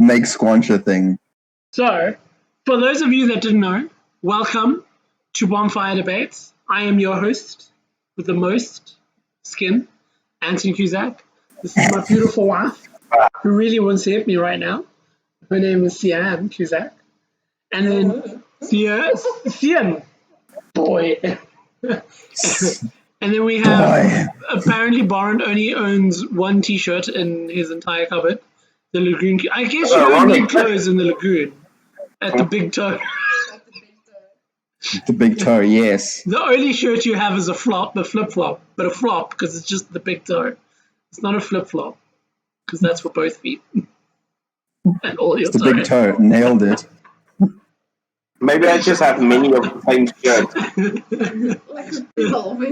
make Squanch a thing. So, for those of you that didn't know, welcome to Bonfire Debates. I am your host with the most skin, Anthony Cusack. This is my beautiful wife, who really wants to hit me right now. Her name is Sian Cusack. And then Sian, boy. And then we have, apparently Barron only owns one t-shirt in his entire cupboard. The Lagoon. I guess you don't need clothes in the Lagoon. At the big toe. The big toe, yes. The only shirt you have is a flip-flop. But a flop, because it's just the big toe. It's not a flip-flop, because that's for both feet. And all your it's the big toe. Nailed it. Maybe I just have many of the same shirt. Like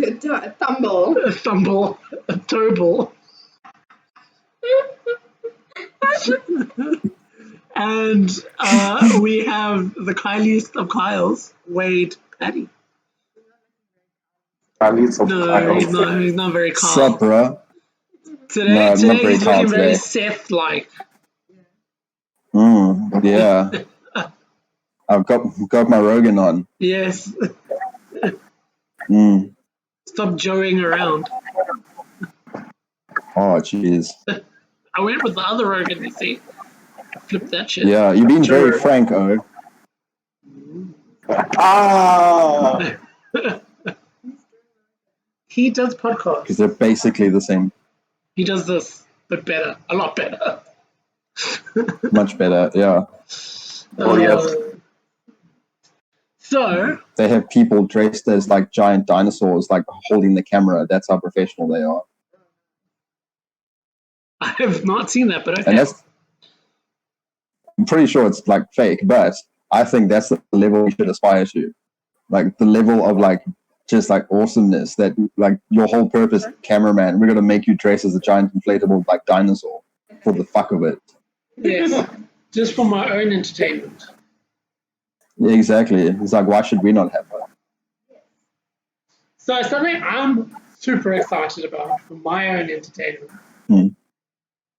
a tumble. A thumble. A toe ball. And we have the Kyliest of Kyles, Wade Patty. No, he's not very calm. Sup, bro? Today he's looking very Seth-like. Yeah. I've got my Rogan on. Yes. Stop joeying around. Oh, jeez. I went with the other Rogan, you see. Flip that shit. Yeah, you've been very frank, O. He does podcasts. Because they're basically the same. He does this, but better. A lot better. Much better, yeah. Yes. So they have people dressed as like giant dinosaurs, like holding the camera. That's how professional they are. I have not seen that, but okay. And I'm pretty sure it's like fake, but I think that's the level we should aspire to. Like the level of like just like awesomeness that like your whole purpose, cameraman, we're gonna make you dress as a giant inflatable like dinosaur for the fuck of it. Yes, just for my own entertainment. Yeah, exactly. It's like, why should we not have that? So something I'm super excited about for my own entertainment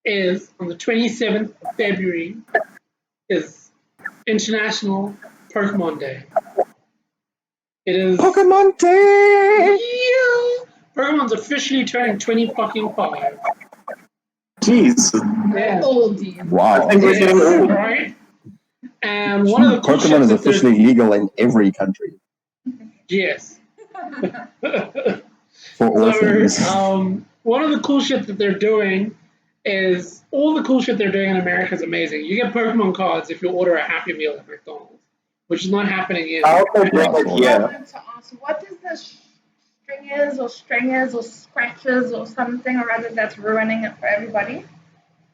is on the 27th of February is International Pokemon Day. It is Pokemon Day! Yeah! Pokemon's officially turning 20-fucking-5. Jeez. Yeah. Oldies. Wow. I think we're getting old. Right? And one of the cool Pokemon is officially legal in every country. Yes. For orphans. So, one of the cool shit that they're doing is all the cool shit they're doing in America is amazing. You get Pokemon cards if you order a Happy Meal at McDonald's, which is not happening here. I also bring it I here. wanted to ask, what is the stringers or scratches or something or other that's ruining it for everybody?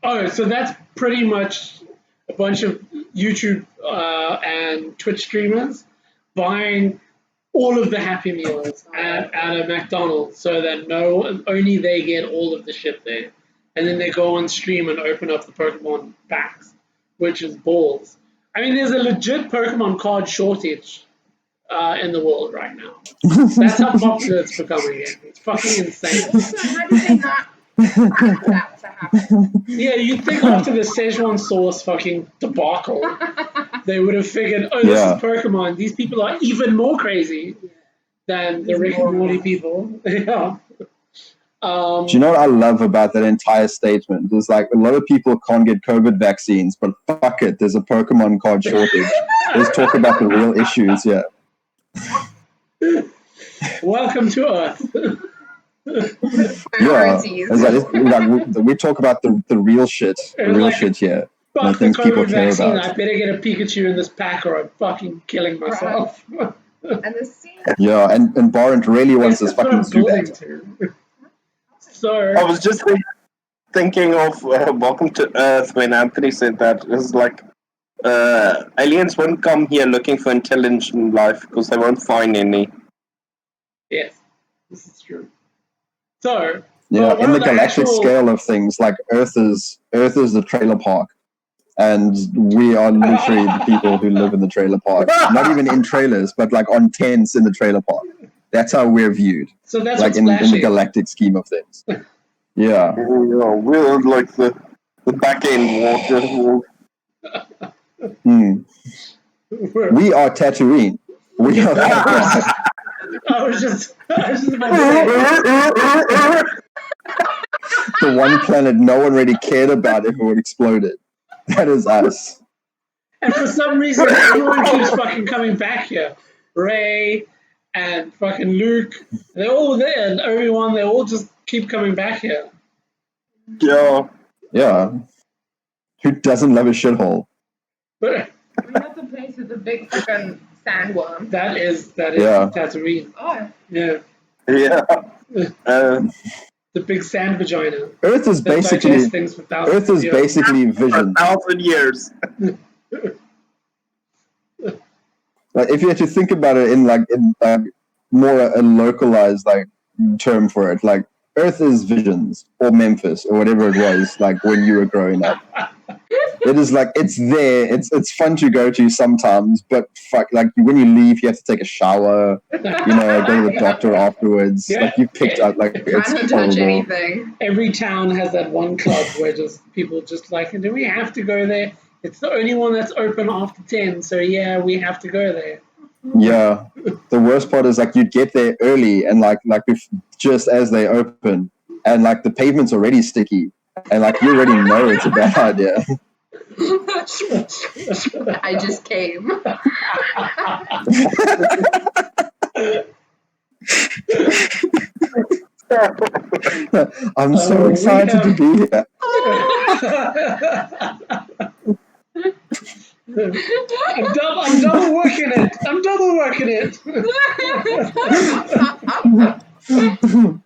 Oh, so that's pretty much a bunch of YouTube and Twitch streamers buying all of the Happy Meals at a McDonald's so that only they get all of the shit there. And then they go on stream and open up the Pokemon packs, which is balls. I mean, there's a legit Pokemon card shortage in the world right now. That's how popular it's becoming. It's fucking insane. So how do they not want that to happen? Yeah, you'd think after the Szechuan sauce fucking debacle, they would have figured, oh, this is Pokemon. These people are even more crazy than the Rick and Morty people. Yeah. Do you know what I love about that entire statement? There's like a lot of people can't get COVID vaccines, but fuck it, there's a Pokemon card shortage. Let's talk about the real issues, yeah. Welcome to Earth. Yeah, we talk about the real shit, shit here. Fuck the things people COVID care vaccine. about. I better get a Pikachu in this pack or I'm fucking killing myself. And the scene. Yeah, and Barrent really wants this fucking Zubat. So I was just thinking of Welcome to Earth when Anthony said that. It was like, aliens won't come here looking for intelligent life because they won't find any. Yes, this is true. So yeah, in the galactic scale of things, like Earth is the trailer park, and we are literally the people who live in the trailer park. Not even in trailers, but like on tents in the trailer park. That's how we're viewed. So that's like in the galactic scheme of things. Yeah. Yeah, we're like the back end water. Hmm. We are Tatooine. We are. I was just about to say. The one planet no one really cared about if it would exploded. That is us. And for some reason, everyone keeps fucking coming back here. Ray and fucking Luke, they're all there, and Obi-Wan, they all just keep coming back here. Yeah. Yeah. Who doesn't love a shithole? But We have the place with the big fucking sandworm. that is Yeah. Tatooine. Oh. Yeah, Yeah. the big sand vagina. Earth is That basically digests things for thousands Earth of is years. basically For vision. 1,000 years. Like if you had to think about it in more a localized term for it, like Earth is visions or Memphis or whatever it was like when you were growing up. It is like it's there. It's fun to go to sometimes, but fuck, like when you leave, you have to take a shower. Go to the doctor afterwards. Yeah. Like you picked up like I it's don't touch horrible. anything. Every town has that one club where just people just like, do we have to go there? It's the only one that's open after 10, so yeah, we have to go there. Yeah. The worst part is like you'd get there early and just as they open, and like the pavement's already sticky, and like you already know it's a bad idea. I just came. I'm so excited to be here. I'm double working it. I'm double working it.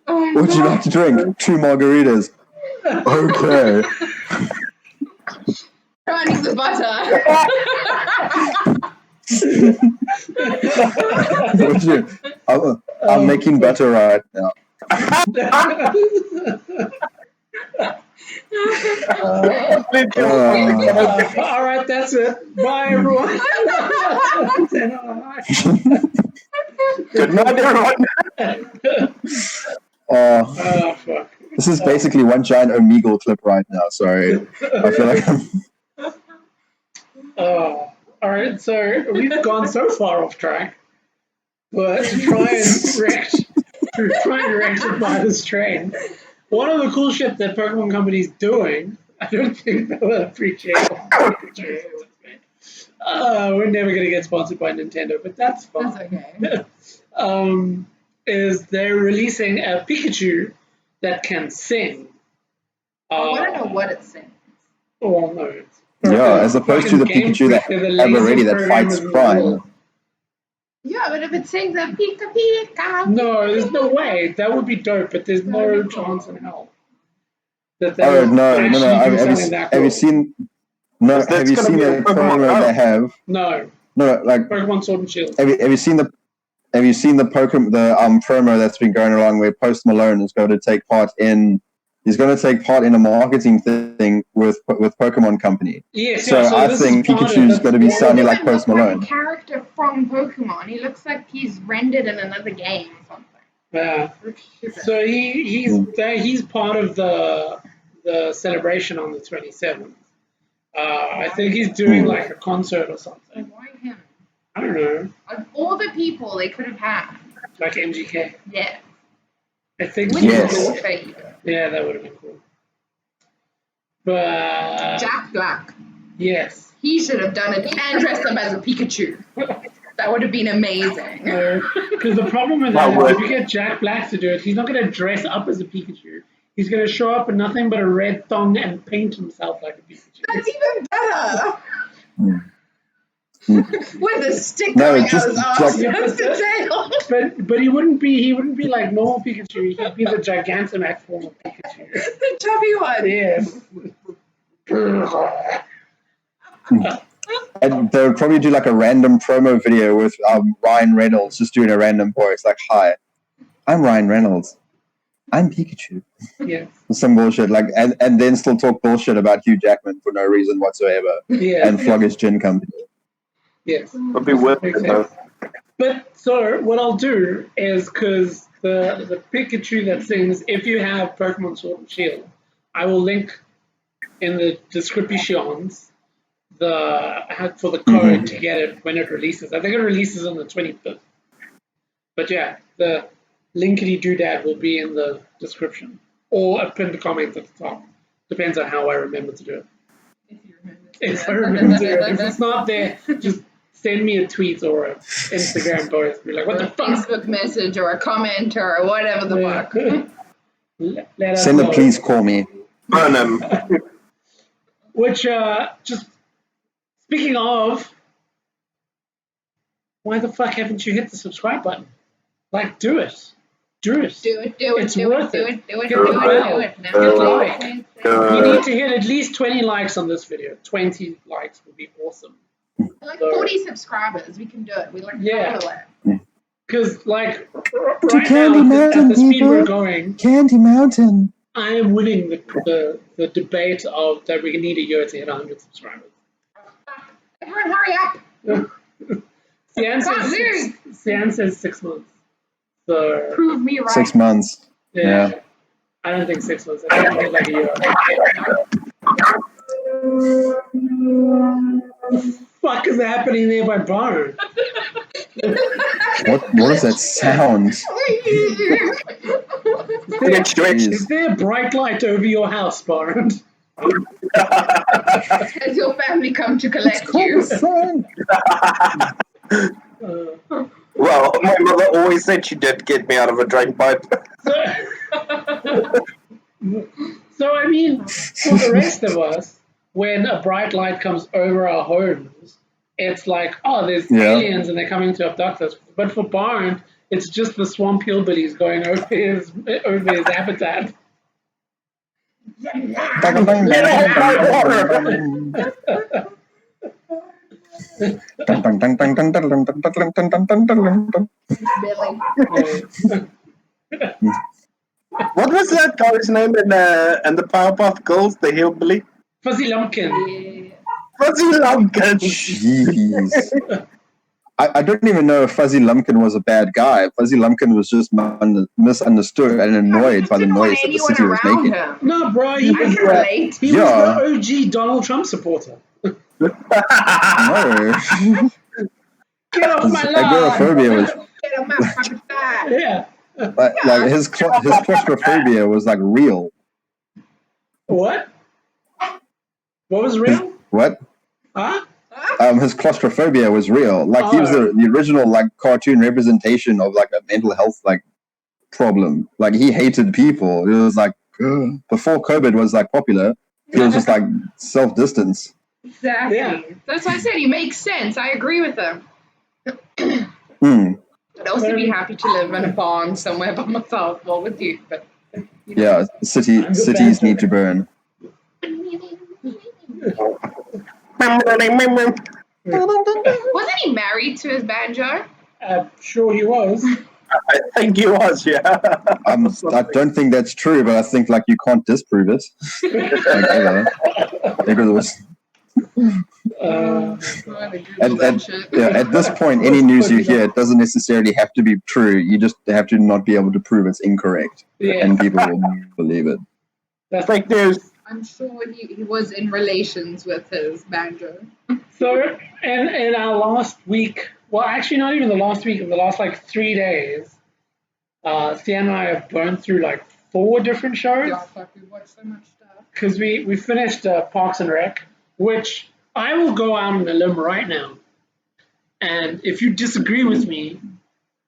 What would you like to drink? 2 margaritas. Okay. Running the butter. I'm making butter right now. All right, that's it. Bye, everyone. Good night, everyone. Oh, fuck. This is basically one giant Omegle clip right now. Sorry. I feel like I'm... All right, so we've gone so far off track, but to try and rectify this train, one of the cool shit that Pokemon Company's doing, I don't think they will appreciate. We're never going to get sponsored by Nintendo, but that's fine. That's okay. Is they're releasing a Pikachu that can sing. I want to know what it sings. Well, no. It's Yeah, as opposed to the Game Pikachu that Freak, the have laser already that program fights in the crime. world. Yeah, but if it sings a Pika Pika. No, there's no way. That would be dope, but there's no That'd be cool. chance in hell that they Oh would no! actually do Have something that you cool. seen? No, That's have you gonna seen be the a Pokemon promo Go. they have? No, No, like Pokemon Sword and Shield. have you seen the Pokemon promo that's been going along where Post Malone is going to take part in? He's going to take part in a marketing thing with Pokemon Company. Yes, So yeah, so I this think is part of Pikachu's it. going to be That's sounding He like doesn't Post look Malone. like a character from Pokemon. He looks like he's rendered in another game or something. Yeah. So he's part of the celebration on the 27th. I think he's doing like a concert or something. Why him? I don't know, Of all the people they could have had. like MGK. Yeah. I think. With Yes. his daughter even. Yeah, that would have been cool. But Jack Black. yes. He should have done it and dressed up as a Pikachu. That would have been amazing. Because the problem with that is if you get Jack Black to do it, he's not going to dress up as a Pikachu. He's going to show up in nothing but a red thong and paint himself like a Pikachu. That's even better. With a stick No, coming just out his ass. like- That's the tail. But he wouldn't be like normal Pikachu. He'd be the Gigantamax form of Pikachu. The chubby one. Yes. And they would probably do like a random promo video with Ryan Reynolds just doing a random voice, like, "Hi, I'm Ryan Reynolds. I'm Pikachu." Yeah. Some bullshit, like, and then still talk bullshit about Hugh Jackman for no reason whatsoever, Yeah. and flog his gin company. Yes. Would be worth it though. But so what I'll do is because the Pikachu that sings, if you have Pokemon Sword and Shield, I will link in the descriptions for the code to get it when it releases. I think it releases on the 25th. But yeah, the linkity doodad will be in the description or a pinned comment at the top. Depends on how I remember to do it. If I remember to do it. If it's not there, just send me a tweet or an Instagram post. Be like, what the fuck? Facebook message or a comment or whatever the fuck. Let us Send a know. please call me. Burn him. Which, just speaking of, why the fuck haven't you hit the subscribe button? Like, do it. Do it. Do it. It's worth Do it. it. Do it. Get Do the it. bell. Do it. Get the like. You Uh, need to hit at least 20 likes on this video. 20 likes would be awesome. Like 40 subscribers, we can do it. We like Yeah. double it. Because, like, right Candy now, Mountain, at the speed people. we're going, Candy Mountain. I am winning the debate of that we need a year to hit 100 subscribers. Everyone, hurry up! Sian says 6 months. So, Prove me right. 6 months. yeah. Yeah. I don't think 6 months. I think we need like a year. What the fuck is happening there by Barn? What is that sound? Is there a bright light over your house, Barn? Has your family come to collect you? well, my mother always said she did get me out of a drain pipe. So, I mean, for the rest of us, when a bright light comes over our homes, it's like, oh, there's aliens and they're coming to abduct us. But for Barn, it's just the swamp hillbillies going over his habitat. What was that guy's name in the Powerpuff Girls, the hillbilly? Fuzzy Lumpkin. Fuzzy Lumpkin. Jeez. I don't even know if Fuzzy Lumpkin was a bad guy. Fuzzy Lumpkin was just misunderstood and annoyed by the noise that the city was making. Him. No, bro, he I can relate. was the OG Donald Trump supporter. No. Get off my lawn! Agoraphobia was Get on my fucking side. Yeah. like his claustrophobia was like real. What? What was real? What? Huh? His claustrophobia was real. Like he was the original like cartoon representation of like a mental health like problem. Like he hated people. It was like before COVID was like popular. It was just like self-distance. Exactly. Yeah. That's why I said he makes sense. I agree with him. I'd also be happy to live in a barn somewhere by myself, well with you, but Yeah, cities need to burn. Wasn't he married to his banjo? Sure he was. I think he was, yeah. I don't think that's true, but I think like you can't disprove it. Like, ever. Because it was at this point, any news you hear, it doesn't necessarily have to be true. You just have to not be able to prove it's incorrect, and people will believe it. That's fake news. I'm sure he was in relations with his banjo. So, in our last week, well, actually not even the last week, in the last like 3 days, Sian and I have burned through like 4 different shows. Yeah, fuck, we watched so much stuff. Because we finished Parks and Rec, which I will go out on a limb right now. And if you disagree with me,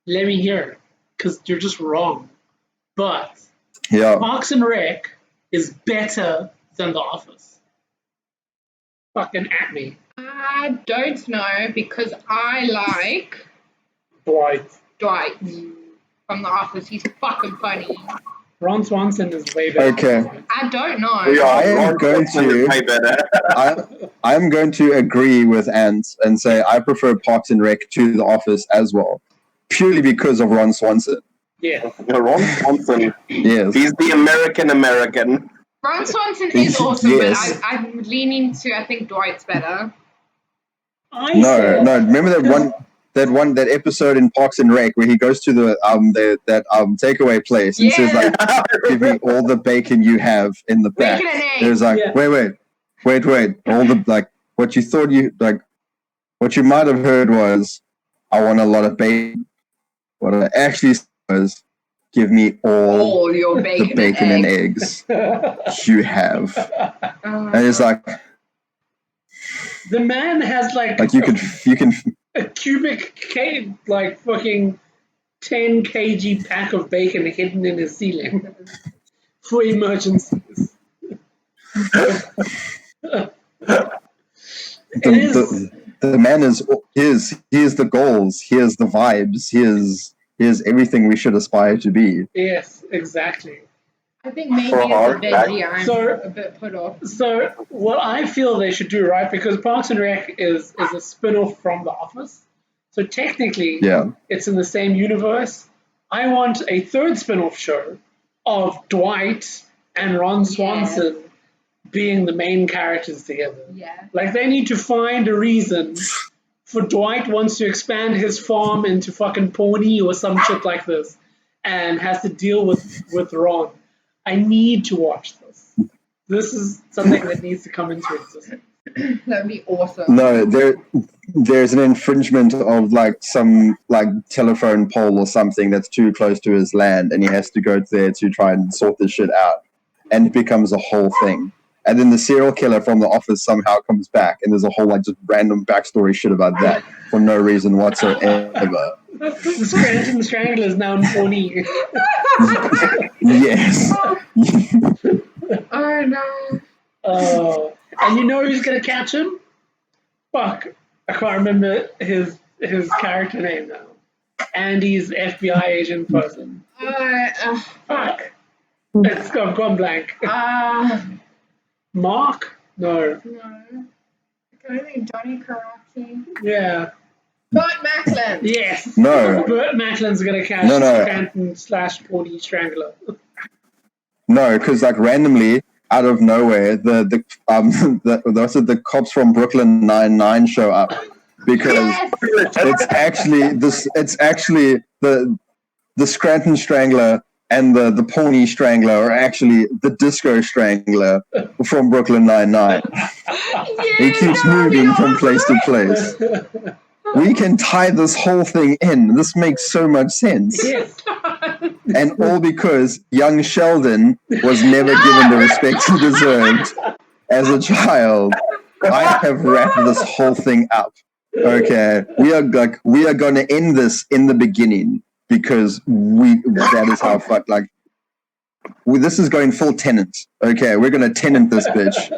let me hear it, because you're just wrong. But Parks and Rec is better than The Office. Fucking at me. I don't know, because I like Dwight from The Office. He's fucking funny. Ron Swanson is way better. Okay. I don't know. I am going to agree with Ant and say I prefer Parks and Rec to The Office as well, purely because of Ron Swanson. Yeah. Ron Swanson. Yes. He's the American. Ron Swanson is awesome, Yes. but I'm leaning to, I think Dwight's better. No. Remember that episode in Parks and Rec where he goes to the takeaway place and says like, "Give me all the bacon you have in the back." Bacon and eggs. There's like, wait, all the like what you thought you like, what you might have heard was, I want a lot of bacon. What I actually said was, give me all your the bacon and eggs you have. And it's like The man has you can a like fucking 10 kg pack of bacon hidden in his ceiling for emergencies. the man is here's the goals, here's the vibes, here's everything we should aspire to be. Yes, exactly. I think maybe as a veggie, I'm a bit put off. So what I feel they should do, right? Because Parks and Rec is a spin-off from The Office. So technically, it's in the same universe. I want a third spin-off show of Dwight and Ron Swanson being the main characters together. Yeah. Like they need to find a reason for Dwight wants to expand his farm into fucking Pawnee or some shit like this and has to deal with Ron. I need to watch this. This is something that needs to come into existence. That'd be awesome. No, there's an infringement of some telephone pole or something that's too close to his land, and he has to go there to try and sort this shit out, and it becomes a whole thing. And then the serial killer from The Office somehow comes back, and there's a whole just random backstory shit about that for no reason whatsoever. The Scranton Strangler is now in Pawnee. Yes. Oh no. And you know who's gonna catch him? Fuck, I can't remember his character name now. Andy's FBI agent person. Fuck. It's gone blank. Mark? No. No. I think Johnny Karachi. Yeah. Burt Macklin. Yes. No. Burt Macklin's gonna catch Scranton / Pawnee Strangler. No, because randomly out of nowhere, the cops from Brooklyn Nine-Nine show up because it's actually the Scranton Strangler and the Pawnee Strangler are actually the Disco Strangler from Brooklyn Nine-Nine. He keeps moving from place to place. We can tie this whole thing in. This makes so much sense. Yes. And all because young Sheldon was never given the respect he deserved as a child. I have wrapped this whole thing up. Okay, we are going to end this in the beginning because that is how this is going full tenant. Okay, we're going to tenant this bitch.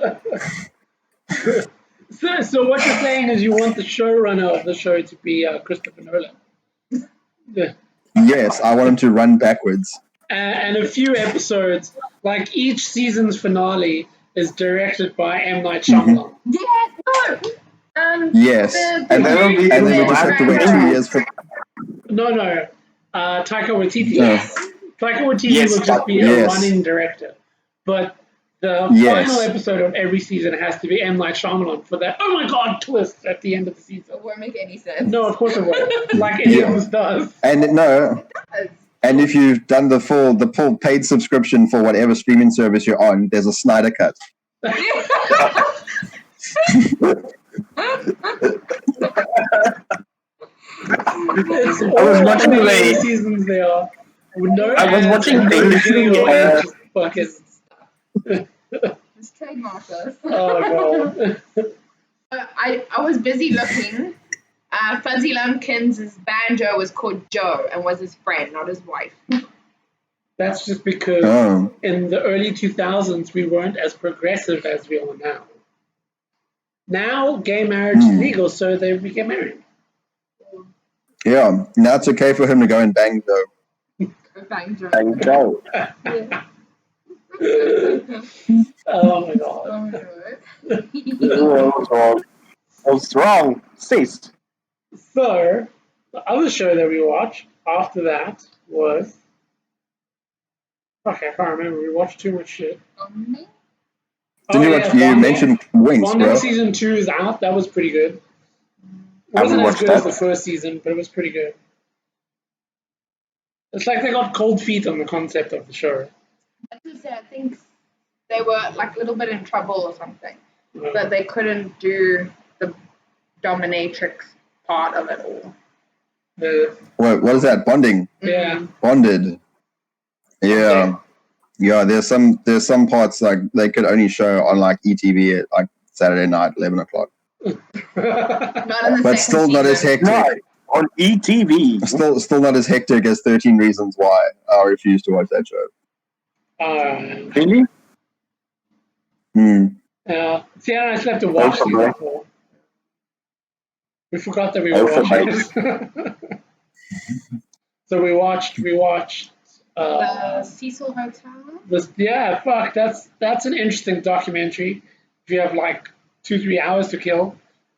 So what you're saying is you want the showrunner of the show to be Christopher Nolan. Yeah. Yes, I want him to run backwards. And a few episodes, like each season's finale, is directed by M. Night Shyamalan. Yes. And then we just have to wait 2 years for. No. Taika Waititi. Yes. Taika Waititi will just be a running director. But the final episode of every season has to be M. Night Shyamalan for that, oh my god, twist at the end of the season. It won't make any sense. No, of course it won't. Like any of this does. And if you've done the full paid subscription for whatever streaming service you're on, there's a Snyder cut. I was watching the seasons they are. I was watching Just trademark us. Oh god. I was busy looking. Fuzzy Lumpkins' banjo was called Joe and was his friend, not his wife. That's just because in the early 2000s we weren't as progressive as we are now. Now gay marriage is legal, so they get married. Yeah, now it's okay for him to go and bang Joe. Bang Joe. Bang Joe. Oh my god. What's wrong? Cease. So, the other show that we watched after that was. Okay, I can't remember. We watched too much shit. You mentioned Wings, Bonding bro. season 2 is out. That was pretty good. It wasn't as good as the first season, but it was pretty good. It's like they got cold feet on the concept of the show. I think they were like a little bit in trouble or something. but they couldn't do the dominatrix part of it all. What is that? Bonding. Yeah. Bonded. Yeah. Okay. Yeah, there's some parts like they could only show on like ETV at like Saturday night, 11 o'clock. Not in the But second still not as season. hectic. No, on ETV. Still not as hectic as 13 Reasons Why. I refuse to watch that show. Really? Yeah. Sienna and I still have to watch Okay. season 4. We forgot that we were Okay. watching it. So we watched The Cecil Hotel. that's an interesting documentary. If you have like 2-3 hours to kill,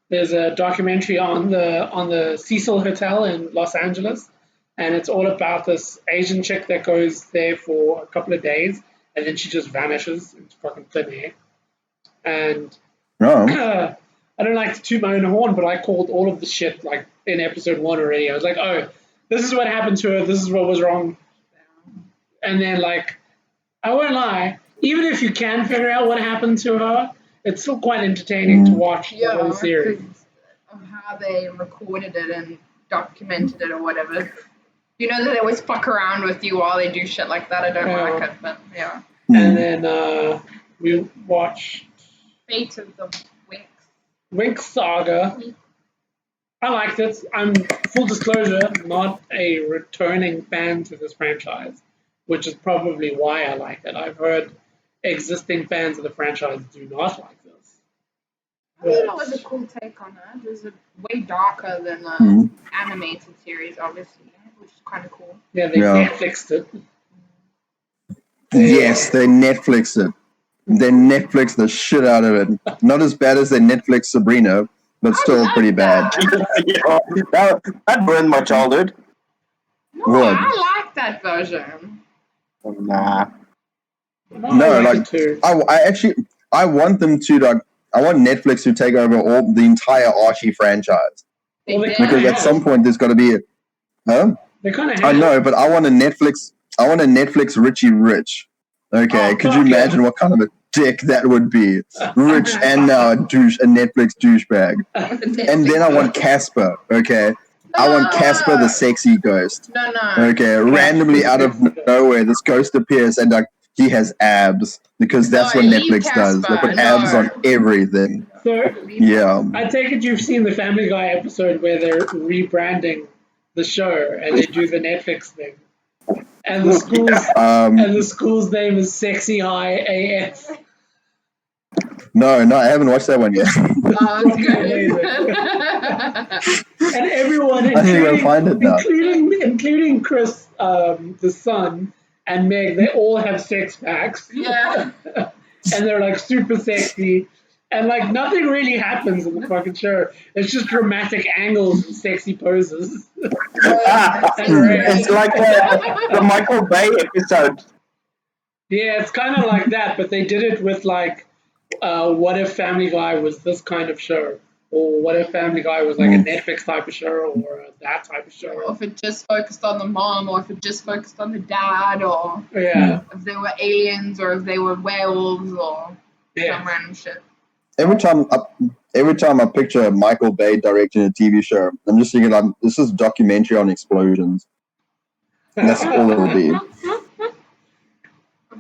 there's a documentary on the Cecil Hotel in Los Angeles, and it's all about this Asian chick that goes there for a couple of days and then she just vanishes into fucking thin air. And No. I don't like to toot my own horn, but I called all of the shit like in episode 1 already. I was like, oh, this is what happened to her. This is what was wrong. And then, like, I won't lie, even if you can figure out what happened to her, it's still quite entertaining to watch the whole series. Because of how they recorded it and documented it or whatever. You know that they always fuck around with you while they do shit like that. I don't like it, but yeah. And then we watched Fate of the Winx Saga. I liked it. I'm, full disclosure, not a returning fan to this franchise, which is probably why I like it. I've heard existing fans of the franchise do not like this. I thought it was a cool take on it. It was way darker than the animated series, obviously, which is kind of cool. Yeah, they Netflixed it. Yes, they Netflixed it. They Netflixed the shit out of it. Not as bad as they Netflixed Sabrina, but still pretty bad. That ruined my childhood. No, What? I like that version. Nah. No, like I want them to like. I want Netflix to take over the entire Archie franchise Well, they because kinda at some point there's got to be They kind of I know, but I want a Netflix Richie Rich. Okay, Oh, could you fuck yeah. imagine what kind of a dick that would be? Rich and now a Netflix douchebag. And then I want Casper. Okay, I want Casper the sexy ghost. No. Okay, randomly out of nowhere, this ghost appears and like he has abs because that's what leave Netflix does. They Casper, put abs on everything. So Yeah. I take it you've seen the Family Guy episode where they're rebranding the show and they do the Netflix thing. And the school's name is Sexy High AF. No, I haven't watched that one yet. Oh, it's good. And everyone, I think we'll find it now. including Chris, the son, and Meg, they all have six packs. Yeah. And they're like super sexy. And like nothing really happens in the fucking show. It's just dramatic angles and sexy poses. It's like the Michael Bay episode. Yeah, it's kind of like that, but they did it with like, what if Family Guy was this kind of show? Or what if Family Guy was like a Netflix type of show or that type of show? Or if it just focused on the mom, or if it just focused on the dad, or Yeah. if they were aliens, or if they were werewolves, or some random shit. Every time I picture Michael Bay directing a TV show, I'm just thinking, this is a documentary on explosions. And that's all it'll be.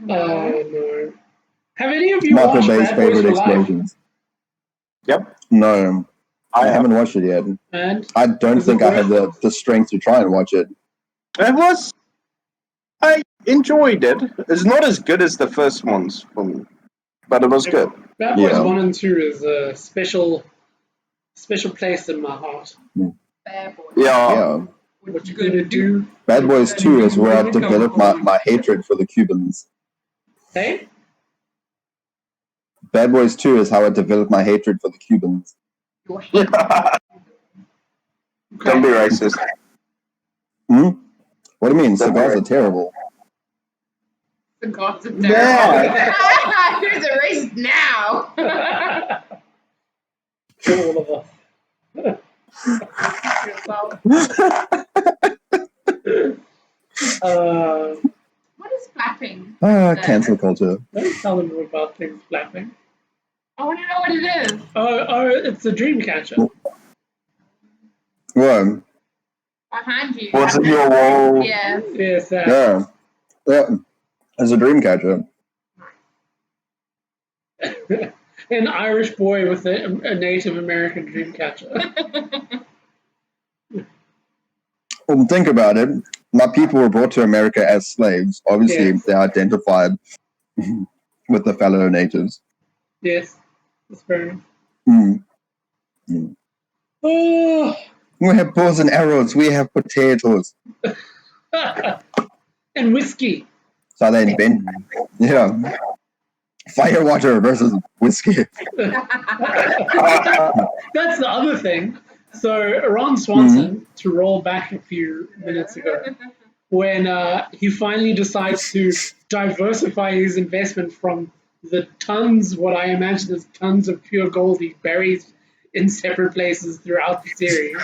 No. Have any of you Michael watched Bay's Bad Boys favorite for Life? explosions. Yep. No, I haven't watched it yet. And I don't think I have the strength to try and watch it. I enjoyed it. It's not as good as the first ones for me, but it was good. Bad Boys 1 and 2 is a special place in my heart. Bad boys. Yeah. What you gonna do? Bad Boys 2 is where I developed my hatred for the Cubans. Hey? Bad Boys 2 is how I developed my hatred for the Cubans. Your hate. Don't be racist. What do you mean? Cigars are terrible. The gods of Yeah. Who's a racist now? Kill all of us. What is flapping? Cancel culture. Don't tell them about things flapping. I want to know what it is. Oh, it's a dream catcher. Well, Behind you. What's in your wall? Yes. Yes, yeah. As a dream catcher. an Irish boy with a Native American dream catcher. Well, think about it. My people were brought to America as slaves. Obviously, Yes. they identified with the fellow natives. Yes, that's fair enough. Mm. Oh, We have bows and arrows. We have potatoes. and whiskey. So they invent, fire water versus whiskey. That's the other thing. So Ron Swanson, to roll back a few minutes ago, when he finally decides to diversify his investment from the tons, what I imagine is tons of pure gold he buries in separate places throughout the series,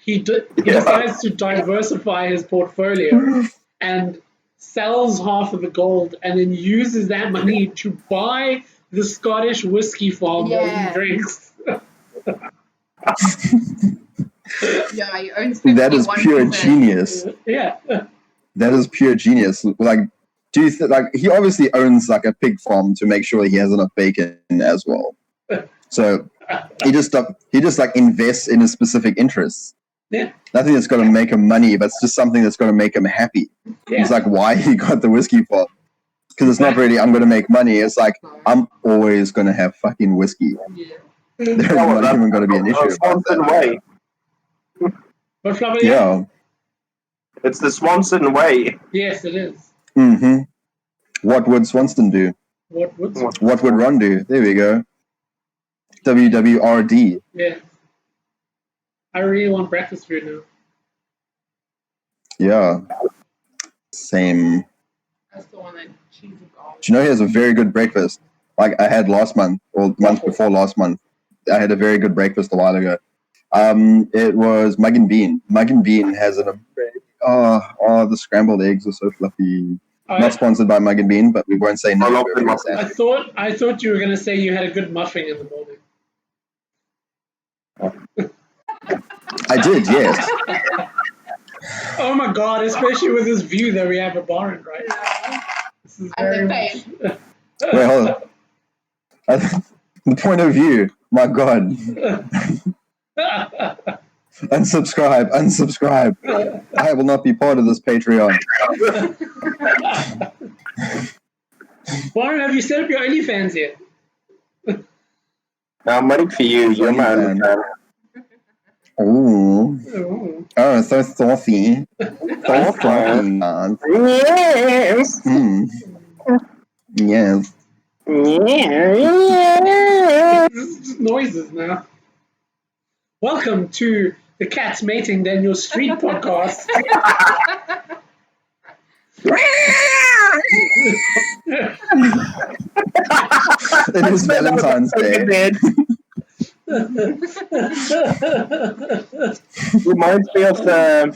he decides to diversify his portfolio and sells half of the gold and then uses that money to buy the Scottish whiskey farm that he drinks. Yeah, he owns That is pure 51%. genius. Yeah. That is pure genius. Like, do you like he obviously owns like a pig farm to make sure he has enough bacon as well. So he just like invests in his specific interests. Yeah. Nothing that's going to make him money, but it's just something that's going to make him happy. Yeah. It's like why he got the whiskey farm. Because it's not really I'm going to make money. It's like I'm always going to have fucking whiskey. Yeah. There's not even going to be an issue about Swanson that. way. What flower? Yeah. It's the Swanson way. Yes, it is. Mm-hmm. What would Swanston do? What would? What would Ron do? There we go. WWRD. Yeah. I really want breakfast food now. Yeah. Same. That's the one that cheese is all. Do you know he has a very good breakfast? Like I had last month, or month before last month. I had a very good breakfast a while ago. It was mug and bean. Mug and bean has the scrambled eggs are so fluffy. Not sponsored by Mug and Bean, but we won't say no. I thought you were going to say you had a good muffin in the morning. I did, yes. Oh my god! Especially with this view that we have a bar in, right? This is very Wait, hold on. The point of view. My God. Unsubscribe. I will not be part of this Patreon. Warren, have you set up your OnlyFans yet? Now I'm waiting for you. You're my only fan. Ooh. Oh, so saucy. So saucy. Yes. Yes. This is just noises now. Welcome to the Cats Mating Then Your Street podcast. It is Valentine's Day. Reminds me of the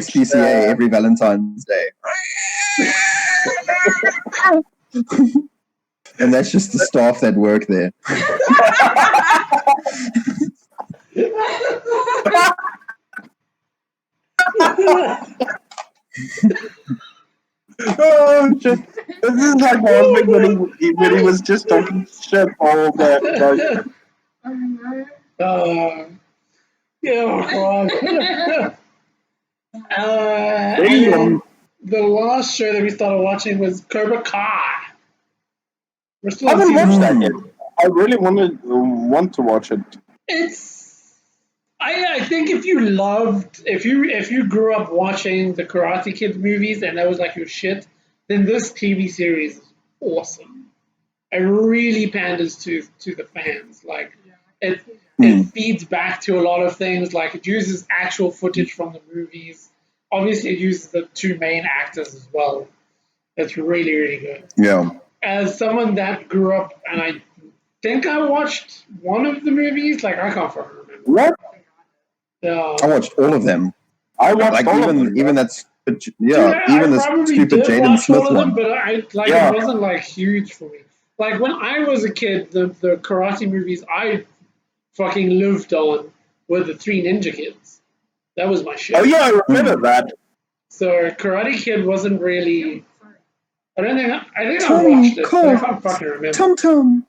SPCA every Valentine's Day. And that's just the staff that work there. Oh, shit. This is like Osmond when he was just talking shit all that. And the last show that we started watching was Cobra Kai. We're still I on haven't season watched that one. yet. I really want to watch it. I think if you grew up watching the Karate Kid movies and that was like your shit, then this TV series is awesome. It really panders to the fans. Like it feeds back to a lot of things. Like it uses actual footage from the movies. Obviously, it uses the two main actors as well. It's really, really good. Yeah. As someone that grew up, and I think I watched one of the movies. Like I can't fucking remember. What? I watched all of them. I watched like all of them. even that I even the probably stupid did Jaden watch Smith all of them, one. but it wasn't like huge for me. Like when I was a kid, the karate movies I fucking lived on were the Three Ninja Kids. That was my shit. Oh yeah, I remember that. So Karate Kid wasn't really. I think I watched it, but I can't fucking remember. Tum Tum.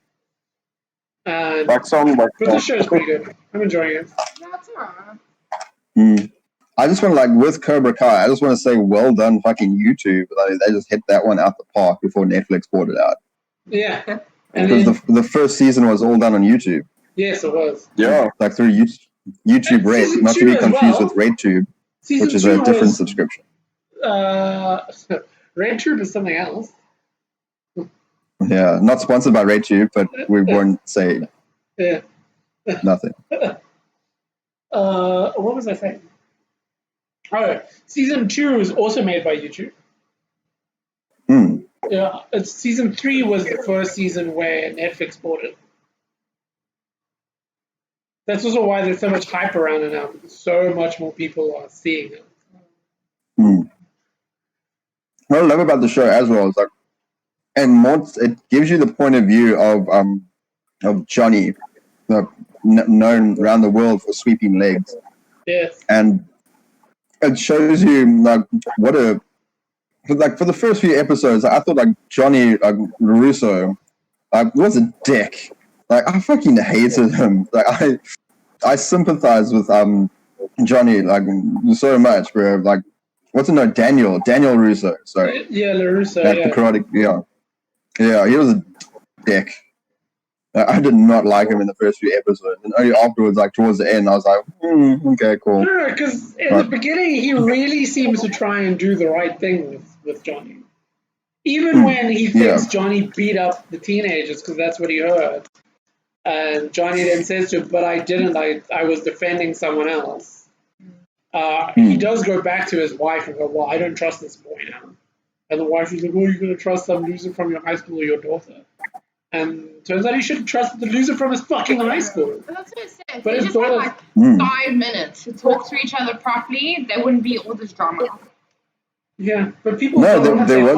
And Back song, but the show's pretty good. I'm enjoying it. That's alright. I just want to, like, with Cobra Kai, I just want to say well done fucking YouTube. Like, they just hit that one out the park before Netflix bought it out. Yeah. And Because then, the first season was all done on YouTube. yes, it was. Yeah. Like through YouTube Red, Season not to 2 be as confused well. with RedTube, Season which is 2 a different was, subscription. Red Troop is something else. Yeah, not sponsored by RedTube, but we won't say Yeah. nothing. What was I saying? Oh, season 2 is also made by YouTube. Hmm. Yeah, season 3 was the first season where Netflix bought it. That's also why there's so much hype around it now, because so much more people are seeing it. What I love about the show as well is, like, and more, it gives you the point of view of Johnny, known around the world for sweeping legs, Yes. and it shows you, like, what a, like, for the first few episodes, I thought, like, Johnny, like, Russo, was a dick. Like, I fucking hated him. Like, I sympathize with Johnny, like, so much, bro. Like, what's it? No, Daniel Russo. Sorry. Yeah, LaRusso, Like, yeah. the karate. Yeah, he was a dick. I did not like him in the first few episodes, and only afterwards, like towards the end, I was like, okay, cool. No, because in the beginning, he really seems to try and do the right thing with Johnny. Even when he thinks Johnny beat up the teenagers, because that's what he heard. And Johnny then says to him, but I didn't, I was defending someone else. He does go back to his wife and go, well, I don't trust this boy now. And the wife is like, well, you're going to trust some loser from your high school or your daughter. And turns out he should trust the loser from his fucking high school. But that's what it says. But They his just had daughter's- like 5 minutes to talk to each other properly. There wouldn't be all this drama. Yeah, but people No, don't there have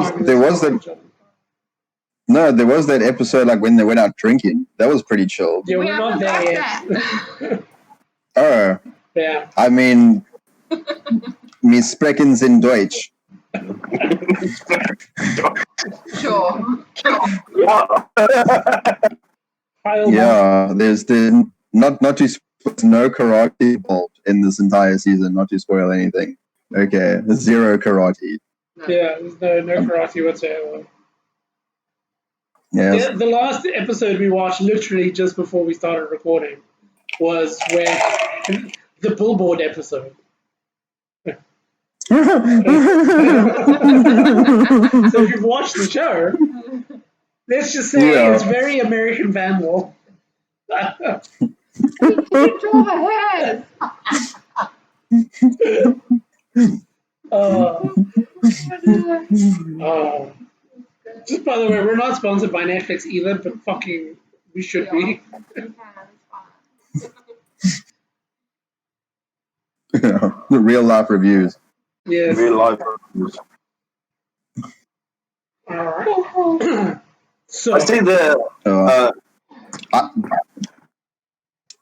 was that episode, like, when they went out drinking. That was pretty chill. Yeah, We we're not haven't there got yet. Oh, Yeah. I mean, wir sprechen in Deutsch. Sure. Yeah, there's not no karate involved in this entire season. Not to spoil anything. Okay, 0 karate. Yeah, there's no karate whatsoever. Yes. The last episode we watched, literally just before we started recording, was when the billboard episode. So if you've watched the show, let's just say it's very American Vandal. You draw the hairs. Just by the way, we're not sponsored by Netflix either, but fucking we should be. The real life reviews. Yes. Real life. Alright. So I see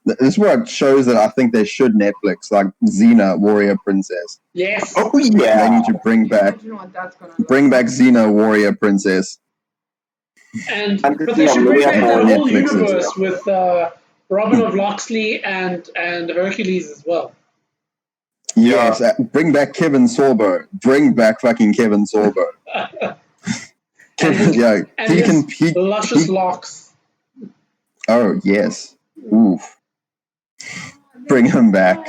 This is what shows that I think they should Netflix, like Xena, Warrior Princess. yes. Oh They yeah. need to bring back Xena, Warrior Princess. But they should bring back that whole Netflix universe with Robin of Locksley and Hercules as well. Yes, bring back Kevin Sorbo. Bring back fucking Kevin Sorbo. Yeah, And he his can. luscious locks. Oh yes, oof. Bring him back,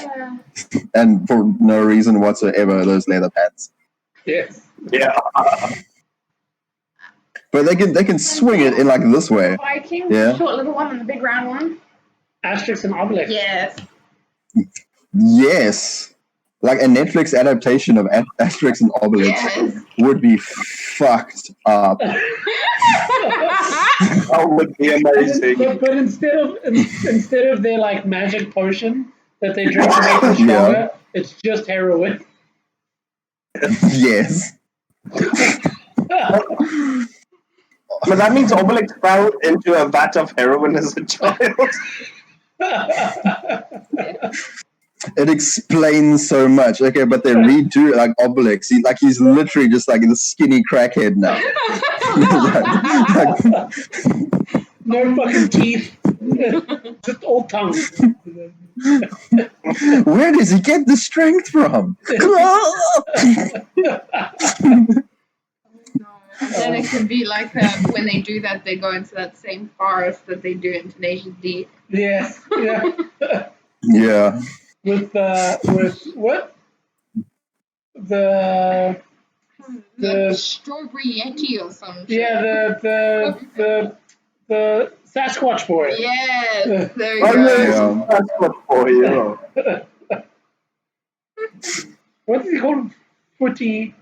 and for no reason whatsoever, those leather pants. Yes. Yeah. But they can swing it in like this way. Viking, Yeah. the short little one and the big round one. Asterix and Obelix. Yes. Yes, like a Netflix adaptation of Asterix and Obelix Yes. would be fucked up. That would be amazing. But instead of their like magic potion that they drink to make them stronger, it's just heroin. Yes. But that means Obelix fell into a vat of heroin as a child. It explains so much. Okay, but they redo like Obelix. He's literally just like a skinny crackhead now. No fucking teeth. Just all tongue. Where does he get the strength from? And then it could be like when they do that, they go into that same forest that they do in Tenacious D. Yeah. Yeah. With what? The strawberry yeti or something. Yeah, the Sasquatch boy. Yes, there you Oh, go. yeah, that's what for you. What did he call him? Footy.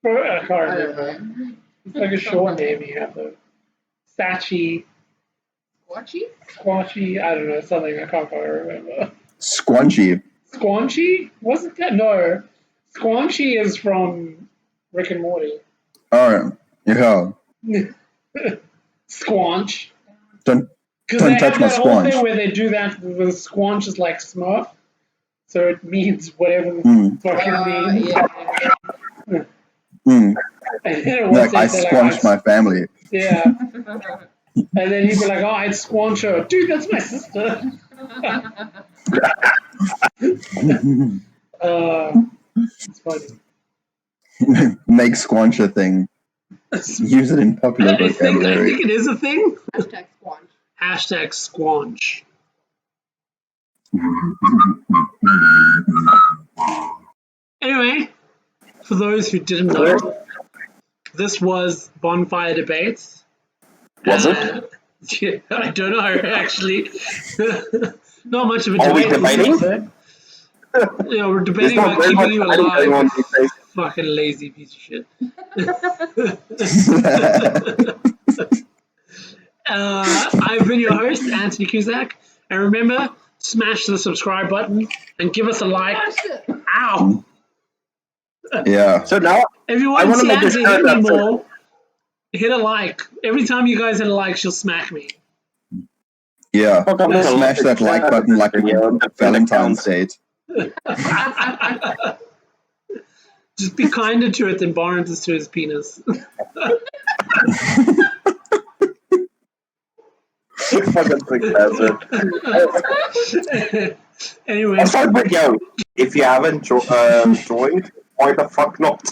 I can't I don't remember. know. It's like a short name you have though. Sachi, Squatchy? Squanchy, I don't know, something I can't quite remember. Squanchy. Squanchy? Wasn't that? No. Squanchy is from Rick and Morty. Alright. Yeah. Squanch. Don't Because they touch have my that whole squanch. thing where they do that with Squanch is like Smurf. So it means whatever the fuck it means. Yeah. Mm. And then Like I squanched my family. Yeah. And then he'd be like, oh, I'd squanch her. Dude, that's my sister. It's funny. Make squanch a thing. Use it in popular I think vocabulary. it is a thing. Hashtag squanch. Hashtag squanch. Anyway, for those who didn't know, this was Bonfire Debates. Was it? Yeah, I don't know, actually. Not much of a Are we debate. debating? Yeah, we're There's debating not about very much keeping you fighting going on alive. these days. Fucking lazy piece of shit. I've been your host, Anthony Cusack. And remember, smash the subscribe button and give us a like. Ow! Yeah. So now If you I want want to make a Sansa shirt hit me that's more, hit a like. Every time you guys hit a like, she'll smack me. Yeah. Fuck, I'm gonna Smash that like button like Valentine's date. Just be kinder to it than Barnes to his penis. fucking big bastard. Anyway. I'll start with yo. If you haven't joined, why the fuck not?